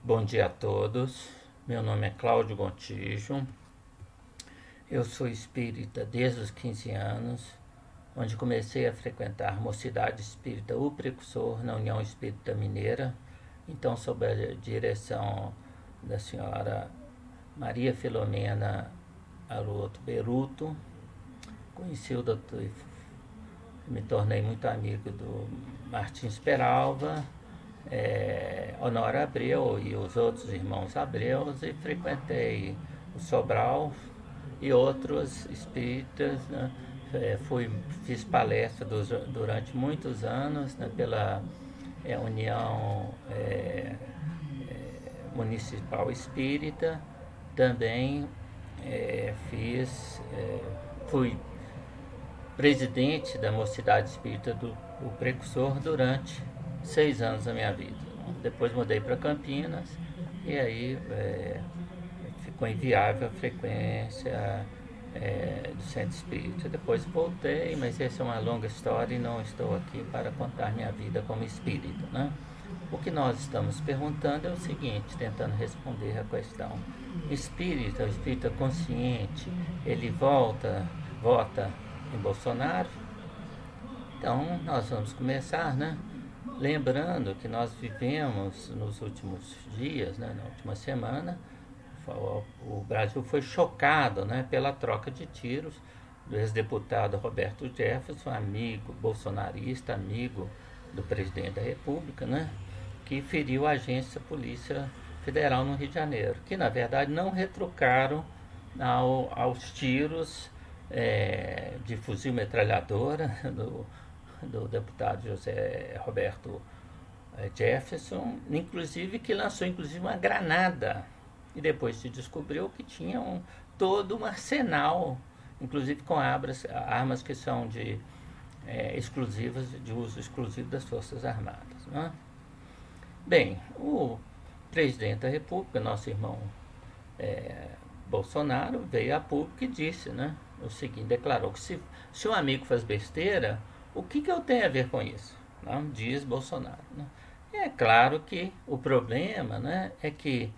Bom dia a todos. Meu nome é Cláudio Gontijo. Eu sou espírita desde os 15 anos, onde comecei a frequentar a Mocidade Espírita O Precursor na União Espírita Mineira, então sob a direção da senhora Maria Filomena Aroto Beruto. Conheci o doutor, me tornei muito amigo do Martins Peralva, Honório Abreu e os outros irmãos Abreus, e frequentei o Sobral e outros espíritas, né? Fiz palestra durante muitos anos, né, pela União Municipal Espírita. Também fui presidente da Mocidade Espírita do Precursor durante 6 anos da minha vida. Depois mudei para Campinas e aí ficou inviável a frequência do centro espírita. Depois voltei, mas essa é uma longa história e não estou aqui para contar minha vida como espírita, né? O que nós estamos perguntando é o seguinte, tentando responder a questão: espírita, o espírita consciente, ele vota em Bolsonaro? Então nós vamos começar, né? Lembrando que nós vivemos nos últimos dias, né, na última semana, o Brasil foi chocado, né, pela troca de tiros do ex-deputado Roberto Jefferson, amigo bolsonarista, amigo do presidente da República, né, que feriu a agência Polícia Federal no Rio de Janeiro, que na verdade não retrucaram aos tiros de fuzil metralhadora do deputado José Roberto Jefferson, inclusive que lançou uma granada, e depois se descobriu que tinha todo um arsenal, inclusive com armas que são exclusivas, de uso exclusivo das Forças Armadas, né? Bem, o presidente da República, nosso irmão Bolsonaro, veio a público e disse, né, o seguinte, declarou que se um amigo faz besteira, o que eu tenho a ver com isso? Não? Diz Bolsonaro, né? É claro que o problema, né, é que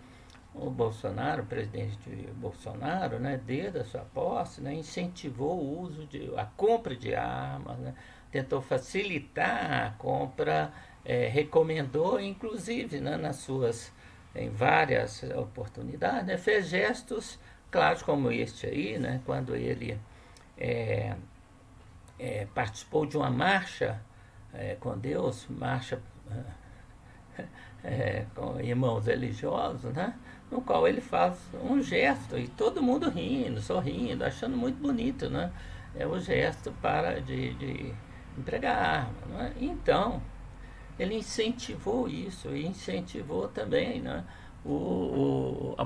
o Bolsonaro, o presidente Bolsonaro, né, desde a sua posse, né, incentivou o uso a compra de armas, né, tentou facilitar a compra, recomendou, inclusive, né, em várias oportunidades, né, fez gestos claros como este aí, né, quando ele participou de uma marcha com Deus, marcha com irmãos religiosos, né? No qual ele faz um gesto e todo mundo rindo, sorrindo, achando muito bonito, né? É o gesto de entregar arma, né? Então, ele incentivou isso e incentivou também, né, a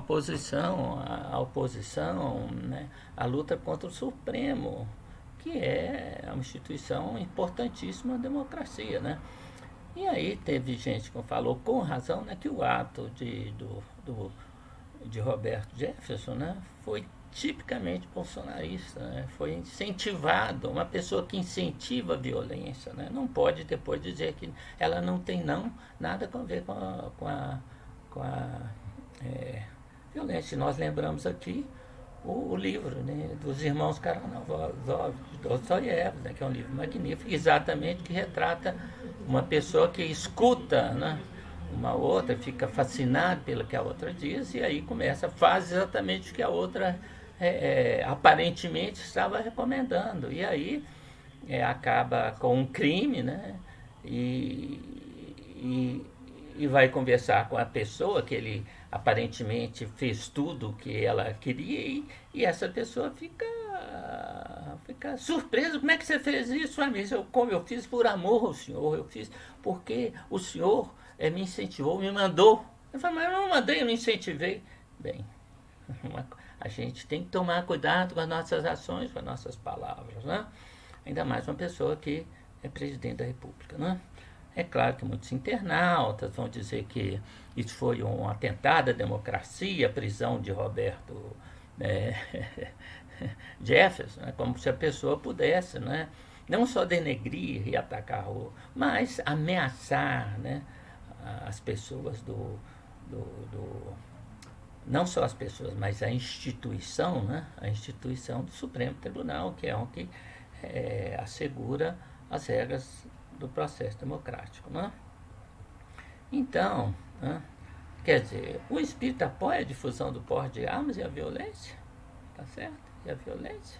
oposição, né, a luta contra o Supremo, que é uma instituição importantíssima da democracia, né? E aí teve gente que falou com razão, né, que o ato de Roberto Jefferson, né, foi tipicamente bolsonarista, né? Foi incentivado, uma pessoa que incentiva a violência, né, não pode depois dizer que ela não tem nada a ver com a violência. Nós lembramos aqui o livro, né, dos irmãos Karamazov, de Dostoiévski, né, que é um livro magnífico, exatamente, que retrata uma pessoa que escuta, né, uma outra, fica fascinada pelo que a outra diz, e aí faz exatamente o que a outra aparentemente estava recomendando, e aí acaba com um crime, né, e vai conversar com a pessoa que ele aparentemente fez tudo o que ela queria, e essa pessoa fica surpresa. Como é que você fez isso? Como eu fiz por amor ao senhor, eu fiz porque o senhor me incentivou, me mandou. Eu falei, mas eu não mandei, eu não incentivei. Bem, a gente tem que tomar cuidado com as nossas ações, com as nossas palavras, né? Ainda mais uma pessoa que é presidente da República, né? É claro que muitos internautas vão dizer que isso foi um atentado à democracia, a prisão de Roberto Jefferson, né? Como se a pessoa pudesse, né, não só denegrir e atacar, mas ameaçar, né, as pessoas não só as pessoas, mas a instituição, né? A instituição do Supremo Tribunal, que é o que assegura as regras do processo democrático, né? Então, né? Quer dizer, o espírito apoia a difusão do porte de armas e a violência, tá certo? E a violência?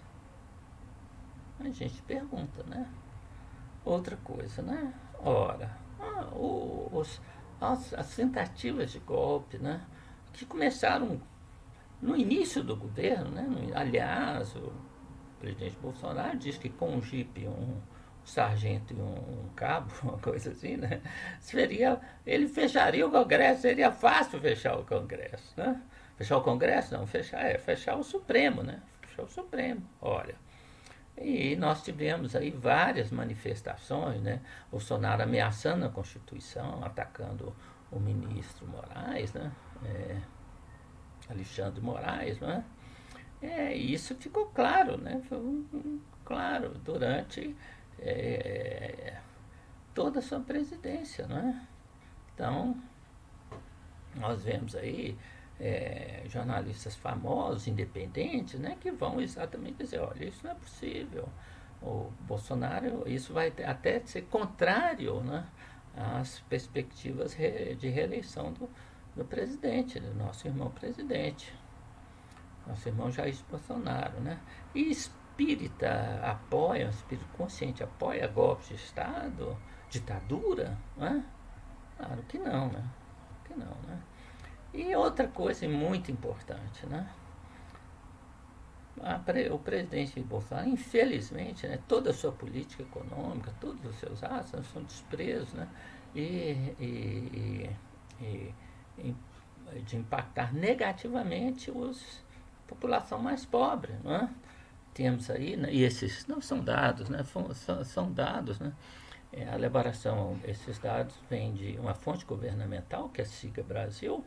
A gente pergunta, né? Outra coisa, né? Ora, as tentativas de golpe, né? Que começaram no início do governo, né? Aliás, o presidente Bolsonaro diz que com um jipe, um sargento e um cabo, uma coisa assim, né? Ele fecharia o Congresso, seria fácil fechar o Congresso, né? Fechar o Congresso? Não, fechar o Supremo, né? Fechar o Supremo, olha. E nós tivemos aí várias manifestações, né? Bolsonaro ameaçando a Constituição, atacando o ministro Moraes, né? Alexandre Moraes, né? Isso ficou claro, né? Claro, durante toda a sua presidência, né? Então, nós vemos aí jornalistas famosos, independentes, né, que vão exatamente dizer, olha, isso não é possível. O Bolsonaro, isso vai até ser contrário, né, às perspectivas de reeleição do presidente, do nosso irmão presidente, nosso irmão Jair Bolsonaro, né? E espírita apoia, espírito consciente apoia golpes de Estado, ditadura, né? Claro que não, né? Que não, né? E outra coisa muito importante, né? O presidente Bolsonaro, infelizmente, né, toda a sua política econômica, todos os seus atos são desprezos, né? De impactar negativamente a população mais pobre, não é? Temos aí, né, e esses não são dados, né? São dados, né? A elaboração, esses dados vêm de uma fonte governamental, que é a SIGA Brasil,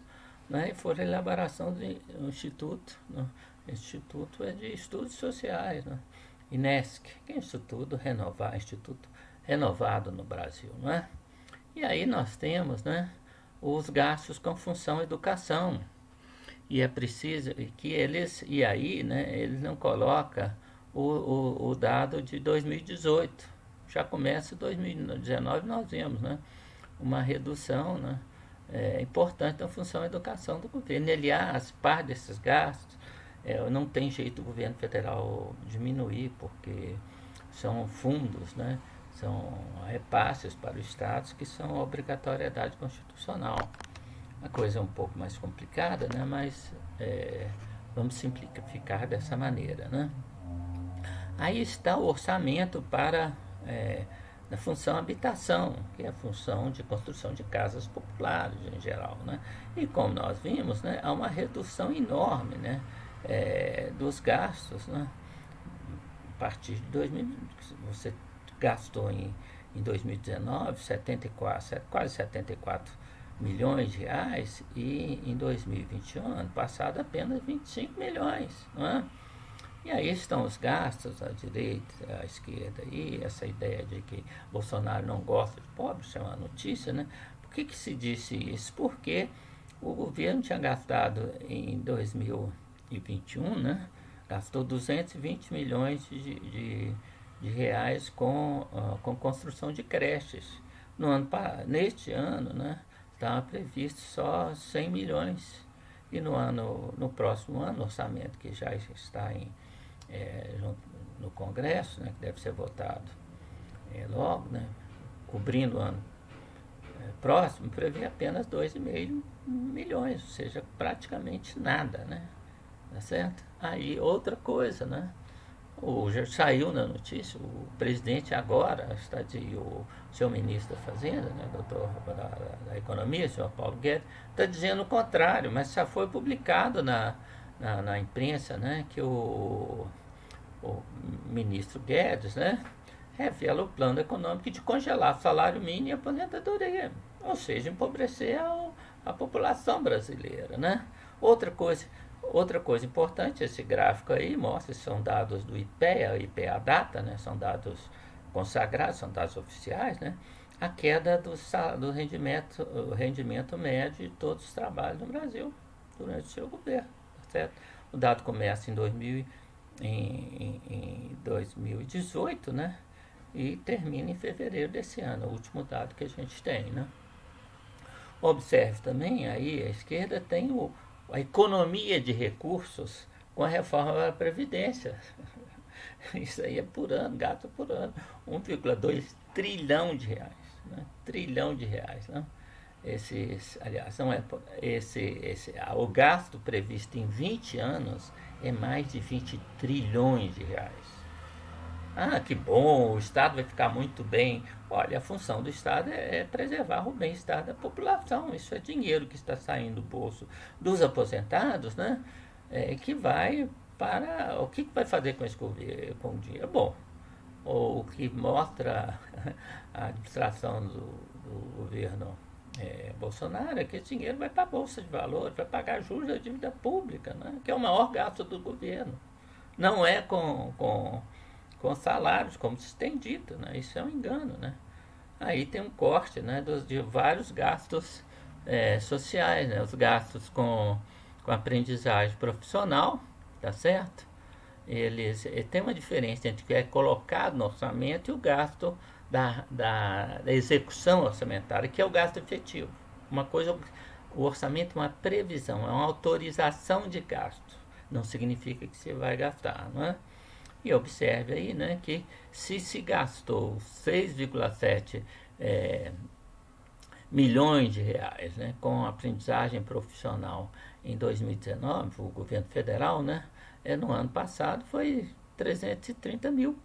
né? E foram a elaboração do Instituto, né? Instituto de Estudos Sociais, né? INESC, que é Instituto renovado no Brasil, não é? E aí nós temos, né, os gastos com função educação, e é preciso que e aí, né, eles não colocam o dado de 2018, já começa em 2019, nós vemos, né, uma redução, né, importante da função educação do governo. Aliás, parte desses gastos, não tem jeito do governo federal diminuir, porque são fundos, né, são repasses para os estados que são obrigatoriedade constitucional. A coisa é um pouco mais complicada, né, mas vamos simplificar dessa maneira, né? Aí está o orçamento para a função habitação, que é a função de construção de casas populares em geral, né? E como nós vimos, né, há uma redução enorme, né, dos gastos, né? A partir de 2000, você gastou em 2019 quase 74 milhões de reais, e em 2021, ano passado, apenas 25 milhões, não é? E aí estão os gastos, à direita, à esquerda, e essa ideia de que Bolsonaro não gosta de pobres, isso é uma notícia, né? Por que se disse isso? Porque o governo tinha gastado em 2021, né? Gastou 220 milhões de reais com construção de creches. Neste ano, né, estava previsto só 100 milhões. E no próximo ano, o orçamento que já está no Congresso, né, que deve ser votado logo, né, cobrindo o ano próximo, prevê apenas 2,5 milhões, ou seja, praticamente nada, né? Tá certo? Aí outra coisa, né? Já saiu na notícia, o presidente agora o seu ministro da Fazenda, né, doutor da Economia, o senhor Paulo Guedes, está dizendo o contrário, mas já foi publicado na imprensa, né, que o ministro Guedes, né, revela o plano econômico de congelar salário mínimo e aposentadoria, ou seja, empobrecer a população brasileira, né? Outra coisa importante, esse gráfico aí mostra, são dados do IPEA Data, né? São dados consagrados, são dados oficiais, né? a queda do rendimento, o rendimento médio de todos os trabalhos no Brasil durante o seu governo, tá certo? O dado começa em 2018, né? E termina em fevereiro desse ano, o último dado que a gente tem, né? Observe também, aí a esquerda tem a economia de recursos com a reforma da Previdência. Isso aí é por ano, gasto por ano. 1,2 trilhão de reais. Né? Trilhão de reais. Né? Aliás, não é, o gasto previsto em 20 anos é mais de 20 trilhões de reais. Ah, que bom, o Estado vai ficar muito bem. Olha, a função do Estado é preservar o bem-estar da população. Isso é dinheiro que está saindo do bolso dos aposentados, né? Que vai para... O que vai fazer com esse governo, com o dinheiro? Bom, o que mostra a administração do governo Bolsonaro é que esse dinheiro vai para a Bolsa de Valores, vai pagar juros da dívida pública, né? Que é o maior gasto do governo. Não é com salários, como se tem dito, né? Isso é um engano, né? Aí tem um corte, né, de vários gastos sociais, né? Os gastos com aprendizagem profissional, tá certo? Eles tem uma diferença entre o que é colocado no orçamento e o gasto da execução orçamentária, que é o gasto efetivo. Uma coisa, o orçamento é uma previsão, é uma autorização de gasto. Não significa que você vai gastar, não é? E observe aí, né, que se gastou 6,7 milhões de reais, né, com aprendizagem profissional em 2019, o governo federal, né, no ano passado foi 330 mil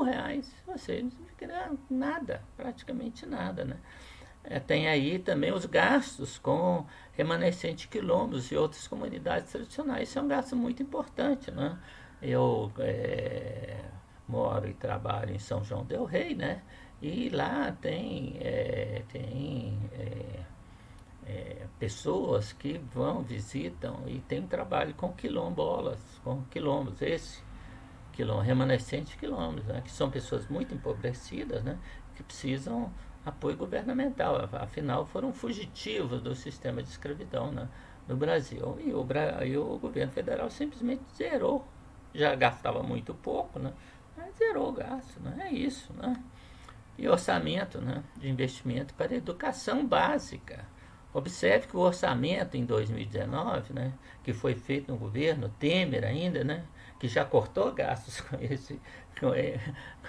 reais, ou seja, não é nada, praticamente nada, né. Tem aí também os gastos com remanescente quilombos e outras comunidades tradicionais. Isso é um gasto muito importante, né? Eu moro e trabalho em São João del Rei, né? E lá tem pessoas que vão, visitam e tem um trabalho com quilombolas, com quilombos, remanescente quilombos, né? Que são pessoas muito empobrecidas, né? Que precisam apoio governamental, afinal foram fugitivos do sistema de escravidão, né, no Brasil, e o governo federal simplesmente zerou, já gastava muito pouco, né, mas zerou o gasto, né, é isso, né, e orçamento, né, de investimento para a educação básica. Observe que o orçamento em 2019, né, que foi feito no governo Temer ainda, né, que já cortou gastos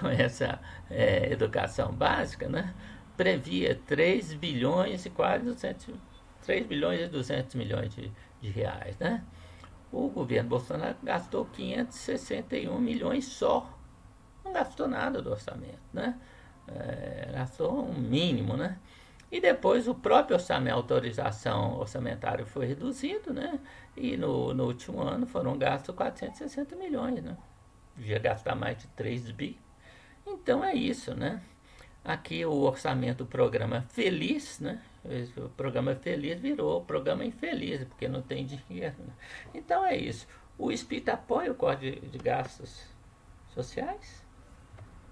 com essa educação básica, né, previa 3 bilhões e 200 milhões de reais, né? O governo Bolsonaro gastou 561 milhões só. Não gastou nada do orçamento, né? Gastou um mínimo, né? E depois o próprio orçamento, a autorização orçamentária foi reduzido, né? E no último ano foram gastos 460 milhões, né? Devia gastar mais de 3 bi. Então é isso, né? Aqui o orçamento do programa Feliz, né? O programa Feliz virou o programa Infeliz, porque não tem dinheiro, né? Então é isso. O Espírito apoia o Código de Gastos Sociais.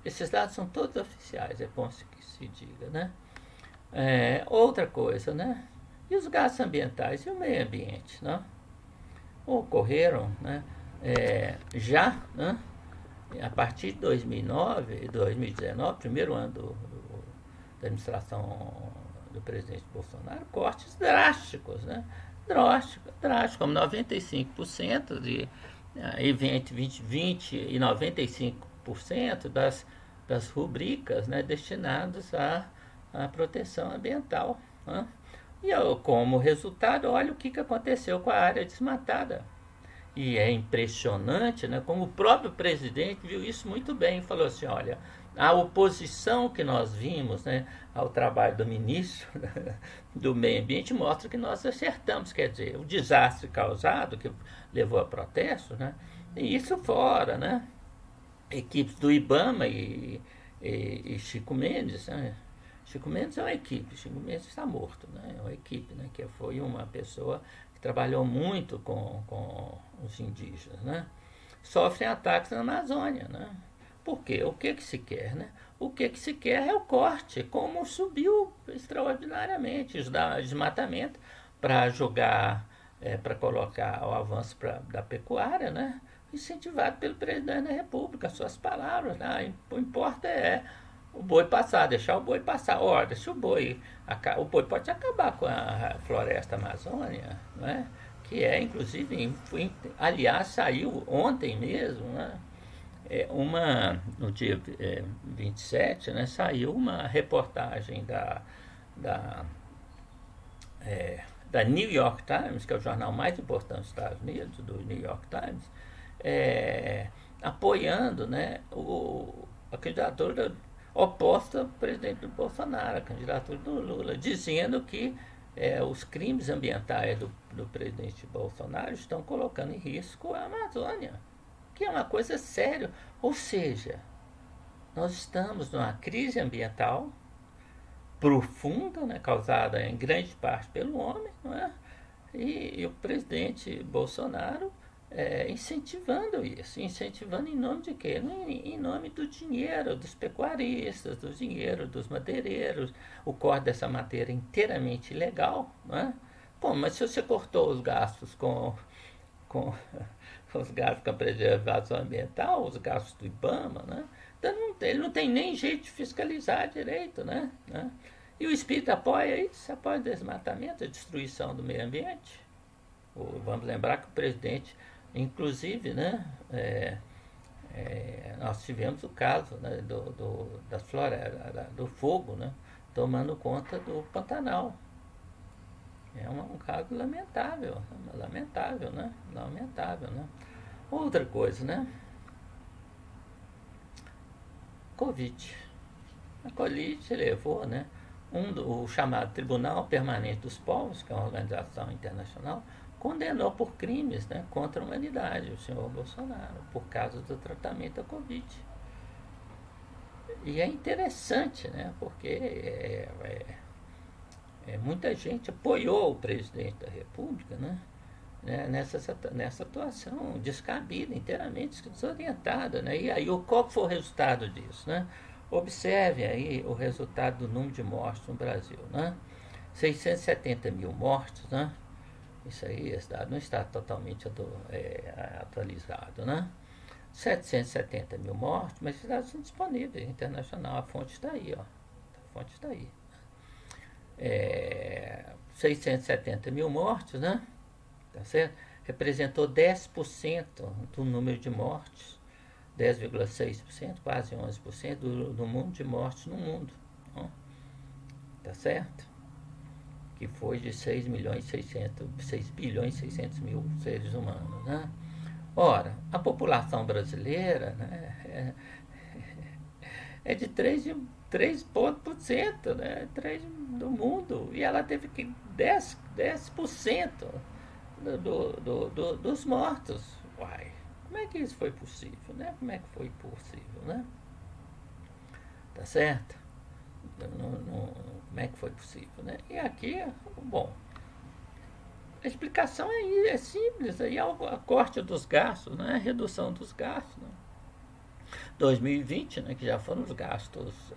Esses dados são todos oficiais, é bom que se diga, né? Outra coisa, né? E os gastos ambientais e o meio ambiente, né? Ocorreram, né? Já, né? A partir de 2009 e 2019, primeiro ano da administração do presidente Bolsonaro, cortes drásticos, né? Drásticos, como 95% entre 20 e 95% das rubricas, né, destinadas à proteção ambiental, né? E como resultado, olha o que aconteceu com a área desmatada. E é impressionante, né, como o próprio presidente viu isso muito bem, falou assim, olha, a oposição que nós vimos, né, ao trabalho do ministro do meio ambiente mostra que nós acertamos, quer dizer, o desastre causado, que levou a protestos, né, e isso fora, né, equipes do IBAMA e Chico Mendes, né, Chico Mendes é uma equipe, Chico Mendes está morto, né, é uma equipe, né, que foi uma pessoa trabalhou muito com os indígenas, né? Sofrem ataques na Amazônia, né? Por quê? O que se quer, né? O que se quer é o corte, como subiu extraordinariamente o desmatamento para jogar, para colocar o avanço da pecuária, né? Incentivado pelo presidente da República, suas palavras, né? O importa é o boi passar, deixar o boi passar. Ora, se o boi pode acabar com a floresta amazônica, né? Que é, inclusive, aliás, saiu ontem mesmo, né? No dia 27, né, saiu uma reportagem da, da New York Times, que é o jornal mais importante dos Estados Unidos, do New York Times, apoiando, né, a candidatura oposta ao presidente Bolsonaro, a candidatura do Lula, dizendo que os crimes ambientais do presidente Bolsonaro estão colocando em risco a Amazônia, que é uma coisa séria. Ou seja, nós estamos numa crise ambiental profunda, né, causada em grande parte pelo homem, não é? E o presidente Bolsonaro incentivando isso. Incentivando em nome de quê? Em nome do dinheiro dos pecuaristas, do dinheiro dos madeireiros, o corte dessa madeira inteiramente ilegal, não é? Bom, mas se você cortou os gastos com os gastos com a preservação ambiental, os gastos do IBAMA, né? Então ele não tem nem jeito de fiscalizar direito, né? E o espírito apoia isso, apoia o desmatamento, a destruição do meio ambiente. Vamos lembrar que o presidente, inclusive, né, nós tivemos o caso, né, das florestas, do fogo, né, tomando conta do Pantanal. É um caso lamentável, né? Lamentável, né? Outra coisa, né? Covid. A Covid levou, né? O chamado Tribunal Permanente dos Povos, que é uma organização internacional, condenou por crimes, né, contra a humanidade o senhor Bolsonaro, por causa do tratamento da Covid. E é interessante, né? Porque muita gente apoiou o presidente da República, né? Nessa atuação descabida, inteiramente desorientada, né? E aí, qual foi o resultado disso, né? Observe aí o resultado do número de mortes no Brasil, né? 670 mil mortes, né? Isso aí, esse dado não está totalmente atualizado, né? 770 mil mortes, mas esses dados são disponíveis, internacional, a fonte está aí, ó. A fonte está aí. 670 mil mortes, né? Tá certo? Representou 10% do número de mortes, 10,6%, quase 11% do mundo de mortes no mundo. Ó. Tá certo? Que foi de 6 bilhões e 600 mil seres humanos, né? Ora, a população brasileira, né, é de 3%, né? 3 do mundo, e ela teve que 10% dos mortos. Uai, como é que isso foi possível, né? Como é que foi possível, né? Tá certo? Como é que foi possível, né? E aqui, bom, a explicação é simples, aí é a corte dos gastos, né? A redução dos gastos, né? 2020, né, que já foram os gastos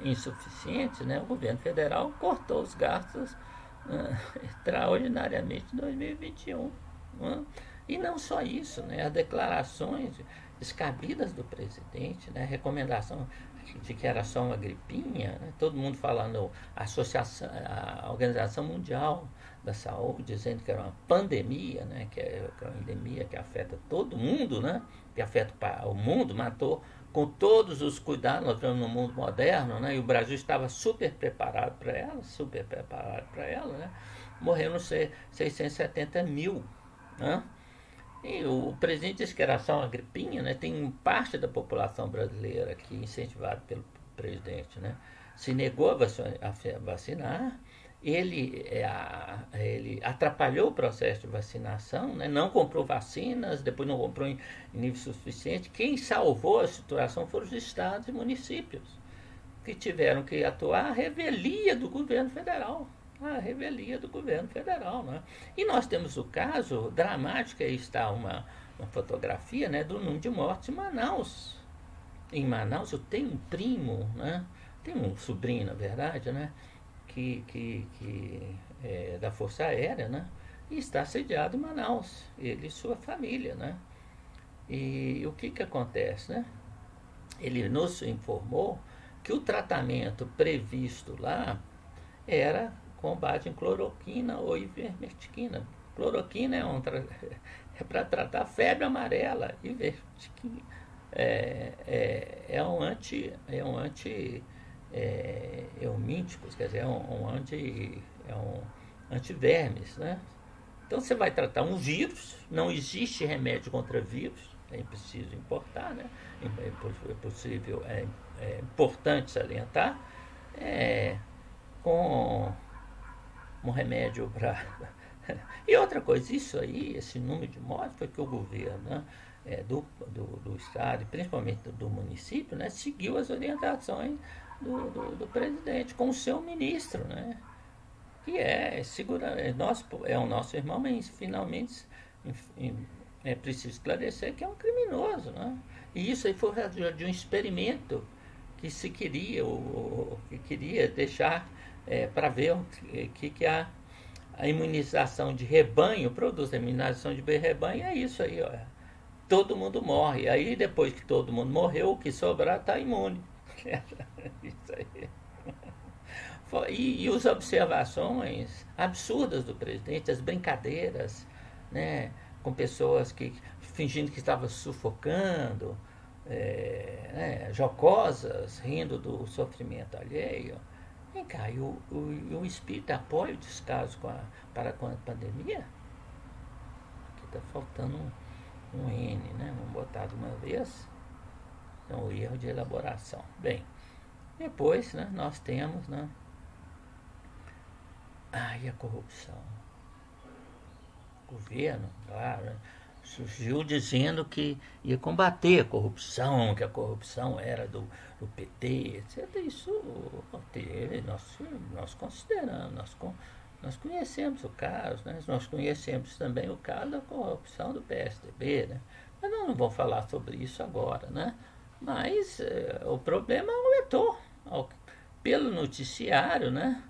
insuficientes, né, o governo federal cortou os gastos extraordinariamente em 2021. Né? E não só isso, né, as declarações descabidas do presidente, né, recomendação de que era só uma gripinha, né, todo mundo falando, a Organização Mundial da Saúde dizendo que era uma pandemia, né, que é uma endemia que afeta todo mundo, né, que afeta o mundo, matou com todos os cuidados. Nós estamos no mundo moderno, né, e o Brasil estava super preparado para ela, né, morreram 670 mil, né. E o presidente disse que era só uma gripinha, né? Tem parte da população brasileira que, incentivado pelo presidente, né, se negou a vacinar. Ele atrapalhou o processo de vacinação, né? Não comprou vacinas, depois não comprou em nível suficiente. Quem salvou a situação foram os estados e municípios, que tiveram que atuar à revelia do governo federal. A revelia do governo federal, né? E nós temos o caso dramático, aí está uma fotografia, né, do número de mortes em Manaus. em Manaus, eu tenho um primo, né? Tenho um sobrinho, na verdade, né? Que é da Força Aérea, né? E está sediado em Manaus, ele e sua família, né? E o que acontece, né? Ele nos informou que o tratamento previsto lá era com base em cloroquina ou ivermectina. Cloroquina é para tratar febre amarela. Ivermectina é um anti eumínticos, quer dizer, é um antivermes, né? Então você vai tratar um vírus, não existe remédio contra vírus, é preciso importar, né? É possível, é importante salientar, com um remédio para. E outra coisa, isso aí, esse número de mortes, foi que o governo, né, do Estado, e principalmente do município, né, seguiu as orientações do presidente, com o seu ministro, né, que é o nosso irmão, mas finalmente é preciso esclarecer que é um criminoso. Né? E isso aí foi de um experimento que se queria, ou que queria deixar para ver o que a imunização de rebanho produz. A imunização de rebanho é isso aí, ó. Todo mundo morre. Aí depois que todo mundo morreu, o que sobrar está imune. Isso aí. E as observações absurdas do presidente, as brincadeiras, né, com pessoas que fingindo que estavam sufocando, jocosas, rindo do sofrimento alheio. Vem cá, e o espírito apoia o descaso para com a pandemia? Aqui está faltando um N, né? Vamos botar de uma vez. Então, o erro de elaboração. Bem, depois, né, nós temos, né? E a corrupção? O governo, claro, né, surgiu dizendo que ia combater a corrupção, que a corrupção era do PT, etc. Isso nós consideramos, nós conhecemos o caso, né? Nós conhecemos também o caso da corrupção do PSDB, né? Mas nós não vamos falar sobre isso agora, né? Mas o problema aumentou pelo noticiário, né?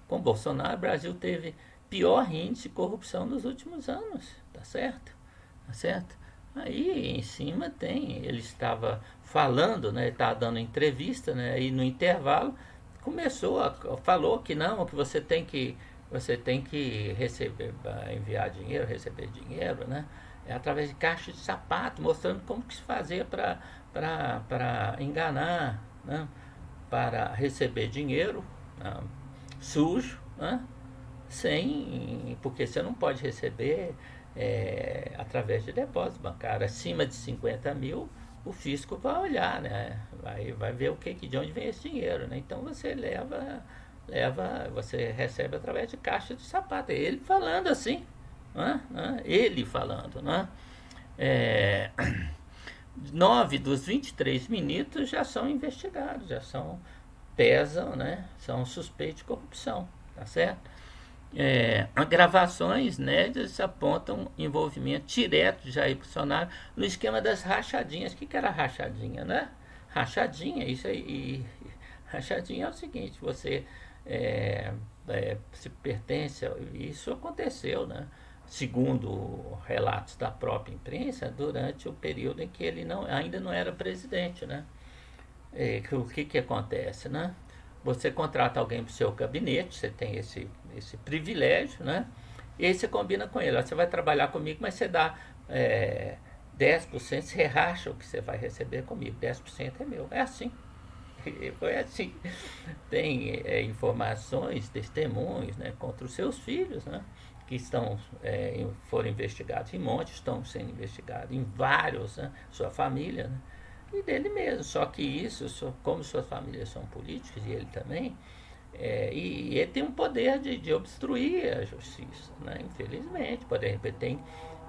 Com Bolsonaro, o Brasil teve pior índice de corrupção nos últimos anos, tá certo? Tá certo? Aí em cima ele estava falando, né? Estava dando entrevista, né? Aí no intervalo falou que não, que você tem que receber, enviar dinheiro, receber dinheiro, né? Através de caixa de sapato, mostrando como que se fazia para enganar, né? Para receber dinheiro, né, sujo, né? Porque você não pode receber através de depósito bancário. Acima de 50 mil, o fisco vai olhar, né? Vai ver de onde vem esse dinheiro, né? Então você você recebe através de caixa de sapato. Ele falando assim, né? Ele falando, né? 9 dos 23 ministros já são investigados, pesam, né? São suspeitos de corrupção, tá certo? Gravações inéditas apontam envolvimento direto de Jair Bolsonaro no esquema das rachadinhas. O que era rachadinha, né? Rachadinha, isso aí. Rachadinha é o seguinte: você se pertence. Isso aconteceu, né? Segundo relatos da própria imprensa, durante o período em que ele ainda não era presidente, né? O que acontece, né? Você contrata alguém para o seu gabinete, você tem esse privilégio, né? E aí você combina com ele: você vai trabalhar comigo, mas você dá 10%, você racha o que você vai receber comigo, 10% é meu. É assim. Foi assim. Tem informações, testemunhos, né, contra os seus filhos, né? Que foram investigados em monte, estão sendo investigados em vários, né, sua família, né, e dele mesmo. Só que isso, como suas famílias são políticos, e ele também, e ele tem um poder de obstruir a justiça, né, infelizmente. Por exemplo,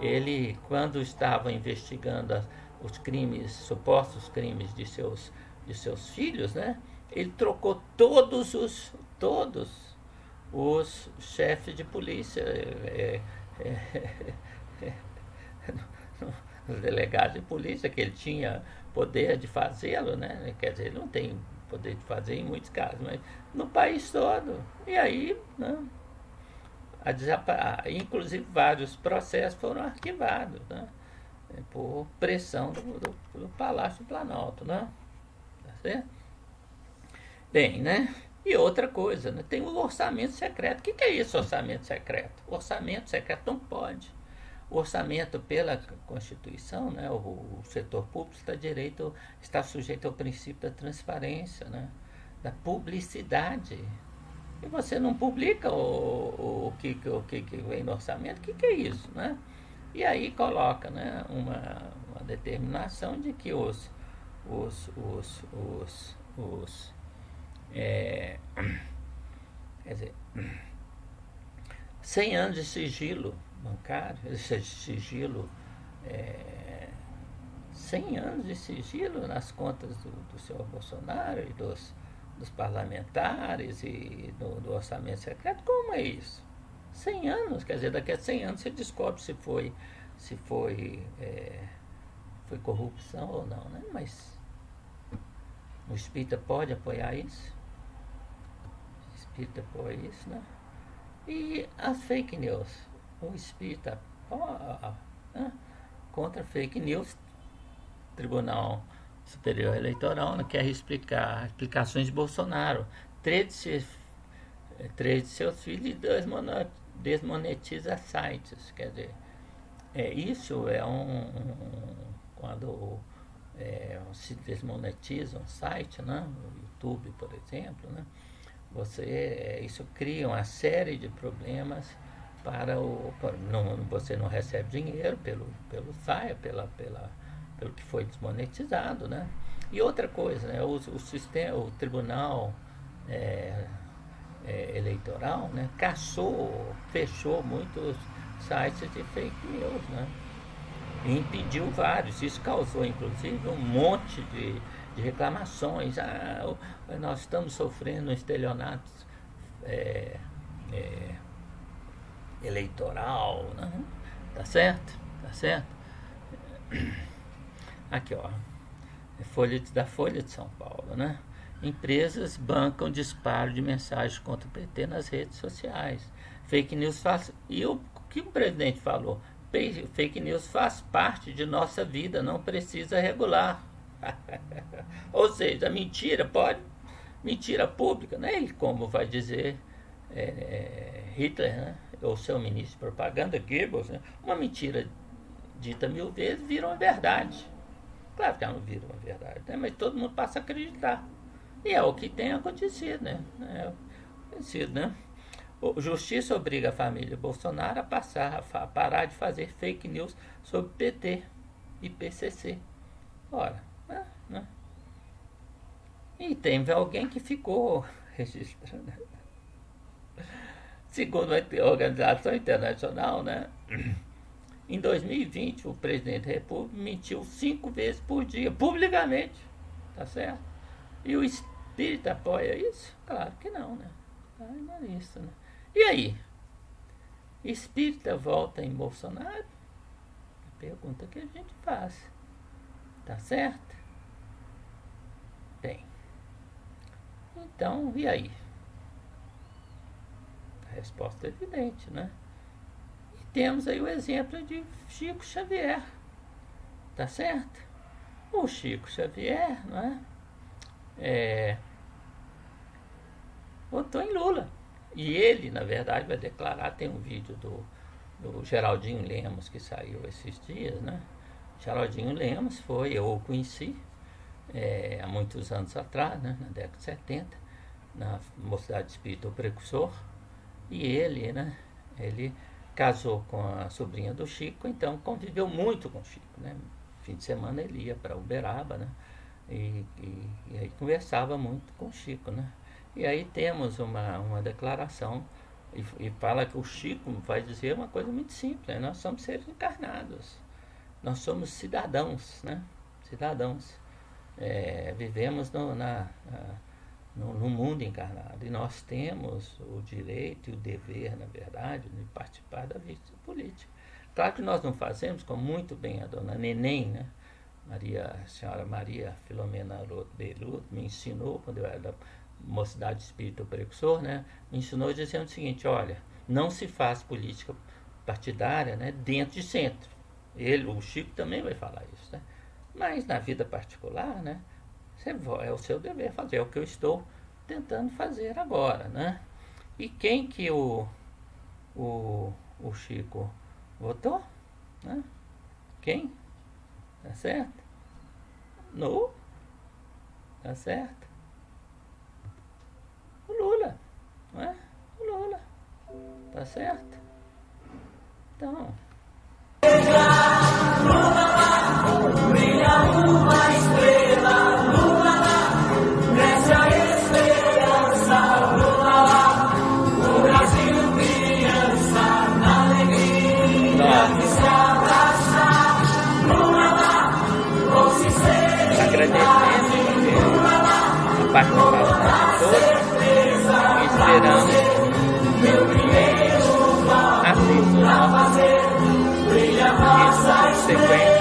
ele, quando estava investigando os crimes, supostos crimes de seus filhos, né, ele trocou todos os chefes de polícia. os delegados de polícia, que ele tinha poder de fazê-lo, né? Quer dizer, ele não tem poder de fazer em muitos casos, mas no país todo. E aí, né, inclusive vários processos foram arquivados, né, por pressão do Palácio do Planalto, né? Tá certo? Bem, né? E outra coisa, né? Tem o orçamento secreto. O que é isso, orçamento secreto? O orçamento secreto não pode. O orçamento, pela Constituição, né, o setor público está sujeito ao princípio da transparência, né, da publicidade. E você não publica o que vem no orçamento, o que é isso, né? E aí coloca, né, uma determinação de que quer dizer, 100 anos de sigilo bancário, sigilo, 100 anos de sigilo nas contas do senhor Bolsonaro e dos parlamentares e do orçamento secreto. Como é isso? 100 anos, quer dizer, daqui a 100 anos você descobre se foi corrupção ou não, né? Mas o espírita pode apoiar isso? O espírita apoia isso, né? E as fake news? O espírita né, contra fake news, Tribunal Superior Eleitoral não quer explicar explicações de Bolsonaro. Três de seus filhos desmonetiza sites. Quer dizer, isso é quando se desmonetiza um site, né, o YouTube, por exemplo, né, isso cria uma série de problemas você não recebe dinheiro pelo site, pelo que foi desmonetizado, né? E outra coisa, né, o Tribunal Eleitoral, né, fechou muitos sites de fake news, né? E impediu vários. Isso causou, inclusive, um monte de reclamações. Nós estamos sofrendo um estelionato eleitoral, né? Tá certo? Tá certo? Aqui, ó, da Folha de São Paulo, né? Empresas bancam disparo de mensagens contra o PT nas redes sociais. Fake news E o que o presidente falou? Fake news faz parte de nossa vida, não precisa regular. Ou seja, mentira pública, né? Como vai dizer Hitler, né? Ou seu ministro de propaganda, Goebbels, né? Uma mentira dita 1000 vezes vira uma verdade. Claro que ela não vira uma verdade, né? Mas todo mundo passa a acreditar. E é o que tem acontecido, né? Né? Justiça obriga a família Bolsonaro a parar de fazer fake news sobre PT e PCC. Ora, né? E tem alguém que ficou registrando. Segundo a Organização Internacional, né, em 2020, o presidente da República mentiu 5 vezes por dia, publicamente. Tá certo? E o espírita apoia isso? Claro que não, né? Não é isso, né? E aí? Espírita volta em Bolsonaro? Pergunta que a gente faz. Tá certo? Bem. Então, e aí? A resposta é evidente, né? E temos aí o exemplo de Chico Xavier. Tá certo? O Chico Xavier, não é? Votou em Lula. E ele, na verdade, vai declarar, tem um vídeo do Geraldinho Lemos que saiu esses dias, né? Geraldinho Lemos eu o conheci há muitos anos atrás, né? Na década de 70, na Mocidade Espírita, o Precursor. E ele, né? Ele casou com a sobrinha do Chico, então conviveu muito com o Chico, né? Fim de semana ele ia para Uberaba, né? E aí conversava muito com o Chico, né? E aí temos uma declaração e fala que o Chico vai dizer uma coisa muito simples, né? Nós somos seres encarnados, nós somos cidadãos, né? Cidadãos, vivemos no mundo encarnado e nós temos o direito e o dever, na verdade, de participar da vida política. Claro que nós não fazemos, como muito bem a dona Neném, né? A senhora Maria Filomena Beruto me ensinou, quando eu era da Mocidade Espírita Precursor, né? Me ensinou dizendo o seguinte: olha, não se faz política partidária, né, dentro de centro. O Chico também vai falar isso, né? Mas na vida particular, né, é o seu dever fazer, é o que eu estou tentando fazer agora, né? E quem que o Chico votou, né? Quem? Tá certo? Tá certo? O Lula, não é? O Lula, tá certo? Então... Brilha uma estrela, lua lá, cresce a esperança, lua lá, o Brasil criança na alegria que se abraça, lua lá, com sinceridade, agradecendo a participação de todos e esperamos meu primeiro assistir pra fazer, brilha nossa estrela.